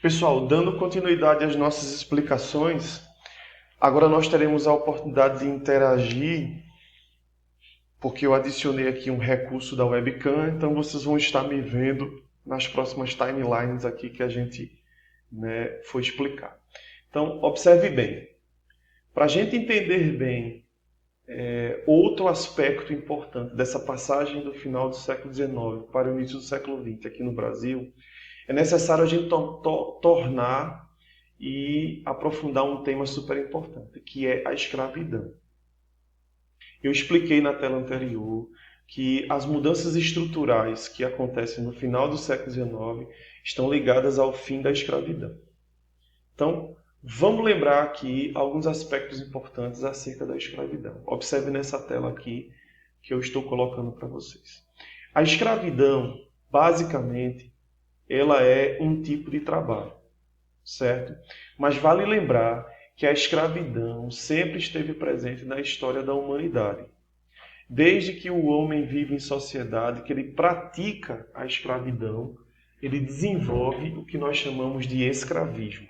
Pessoal, dando continuidade às nossas explicações, agora nós teremos a oportunidade de interagir, porque eu adicionei aqui um recurso da webcam, então vocês vão estar me vendo nas próximas timelines aqui que a gente foi explicar. Então, observe bem. Para a gente entender bem outro aspecto importante dessa passagem do final do século XIX para o início do século XX aqui no Brasil, é necessário a gente tornar e aprofundar um tema super importante, que é a escravidão. Eu expliquei na tela anterior que as mudanças estruturais que acontecem no final do século XIX estão ligadas ao fim da escravidão. Então, vamos lembrar aqui alguns aspectos importantes acerca da escravidão. Observe nessa tela aqui que eu estou colocando para vocês. A escravidão, basicamente, ela é um tipo de trabalho, certo? Mas vale lembrar que a escravidão sempre esteve presente na história da humanidade. Desde que o homem vive em sociedade, que ele pratica a escravidão, ele desenvolve o que nós chamamos de escravismo,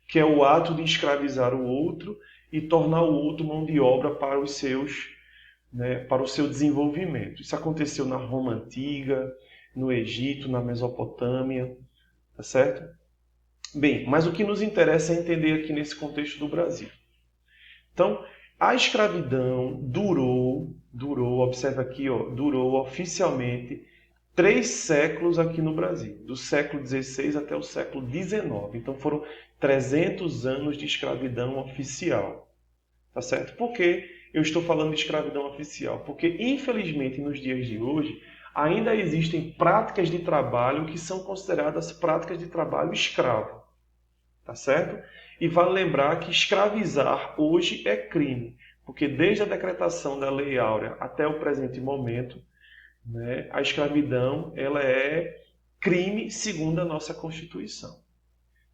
que é o ato de escravizar o outro e tornar o outro mão de obra para os seus, para o seu desenvolvimento. Isso aconteceu na Roma Antiga, no Egito, na Mesopotâmia, tá certo? Bem, mas o que nos interessa é entender aqui nesse contexto do Brasil. Então, a escravidão durou, observa aqui, durou oficialmente 3 séculos aqui no Brasil, do século XVI até o século XIX. Então foram 300 anos de escravidão oficial. Tá certo? Por que eu estou falando de escravidão oficial? Porque, infelizmente, nos dias de hoje, ainda existem práticas de trabalho que são consideradas práticas de trabalho escravo. Tá certo? E vale lembrar que escravizar hoje é crime, porque desde a decretação da Lei Áurea até o presente momento, a escravidão ela é crime segundo a nossa Constituição.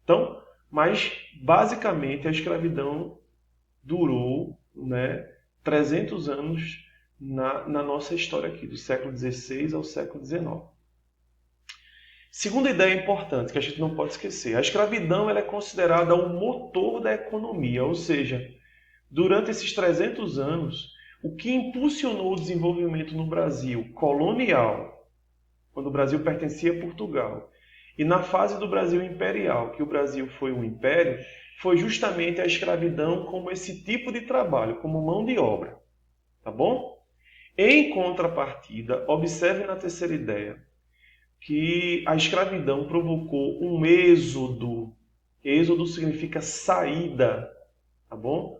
Então, mas basicamente a escravidão durou 300 anos na nossa história aqui, do século XVI ao século XIX. Segunda ideia importante que a gente não pode esquecer, a escravidão ela é considerada o motor da economia, ou seja, durante esses 300 anos, o que impulsionou o desenvolvimento no Brasil colonial, quando o Brasil pertencia a Portugal, e na fase do Brasil imperial, que o Brasil foi um império, foi justamente a escravidão como esse tipo de trabalho, como mão de obra. Tá bom? Em contrapartida, observe na terceira ideia que a escravidão provocou um êxodo. Êxodo significa saída, tá bom?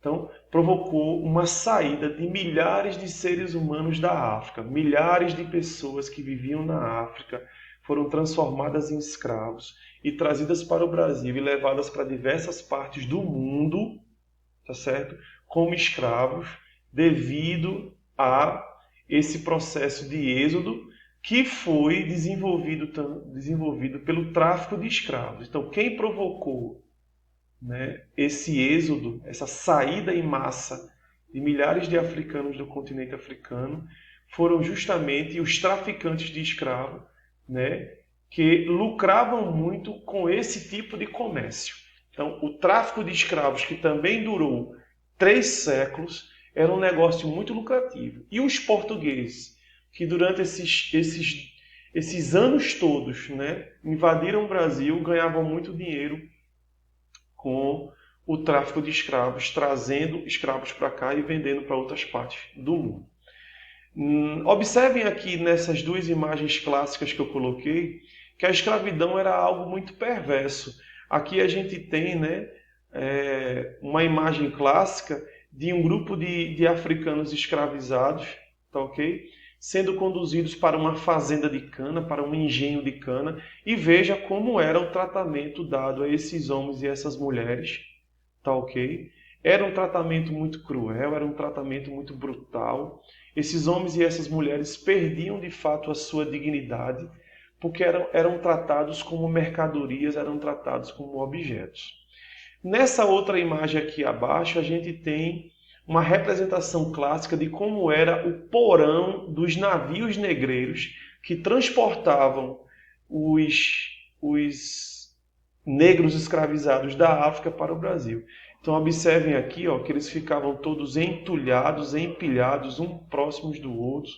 Então, provocou uma saída de milhares de seres humanos da África. Milhares de pessoas que viviam na África foram transformadas em escravos e trazidas para o Brasil e levadas para diversas partes do mundo, tá certo? Como escravos, devido a esse processo de êxodo que foi desenvolvido pelo tráfico de escravos. Então, quem provocou esse êxodo, essa saída em massa de milhares de africanos do continente africano, foram justamente os traficantes de escravos, que lucravam muito com esse tipo de comércio. Então, o tráfico de escravos, que também durou 3 séculos, era um negócio muito lucrativo. E os portugueses, que durante esses anos todos invadiram o Brasil, ganhavam muito dinheiro com o tráfico de escravos, trazendo escravos para cá e vendendo para outras partes do mundo. Observem aqui nessas 2 imagens clássicas que eu coloquei, que a escravidão era algo muito perverso. Aqui a gente tem uma imagem clássica de um grupo de africanos escravizados, tá ok? Sendo conduzidos para uma fazenda de cana, para um engenho de cana, e veja como era o tratamento dado a esses homens e essas mulheres, tá ok? Era um tratamento muito cruel, era um tratamento muito brutal. Esses homens e essas mulheres perdiam de fato a sua dignidade, porque eram tratados como mercadorias, eram tratados como objetos. Nessa outra imagem aqui abaixo, a gente tem uma representação clássica de como era o porão dos navios negreiros que transportavam os negros escravizados da África para o Brasil. Então observem aqui, ó, que eles ficavam todos entulhados, empilhados, um próximos do outro,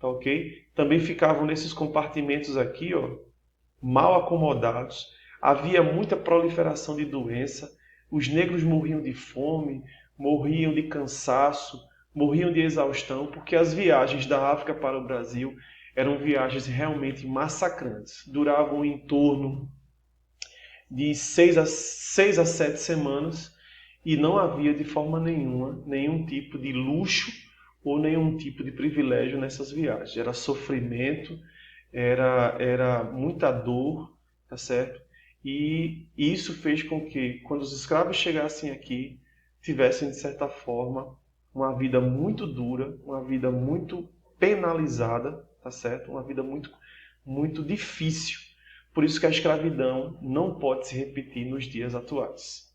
tá ok? Também ficavam nesses compartimentos aqui, ó, mal acomodados. Havia muita proliferação de doença. Os negros morriam de fome, morriam de cansaço, morriam de exaustão, porque as viagens da África para o Brasil eram viagens realmente massacrantes. Duravam em torno de 6 a 7 semanas e não havia de forma nenhuma nenhum tipo de luxo ou nenhum tipo de privilégio nessas viagens. Era sofrimento, era muita dor, tá certo? E isso fez com que, quando os escravos chegassem aqui, tivessem, de certa forma, uma vida muito dura, uma vida muito penalizada, tá certo? Uma vida muito, muito difícil. Por isso que a escravidão não pode se repetir nos dias atuais.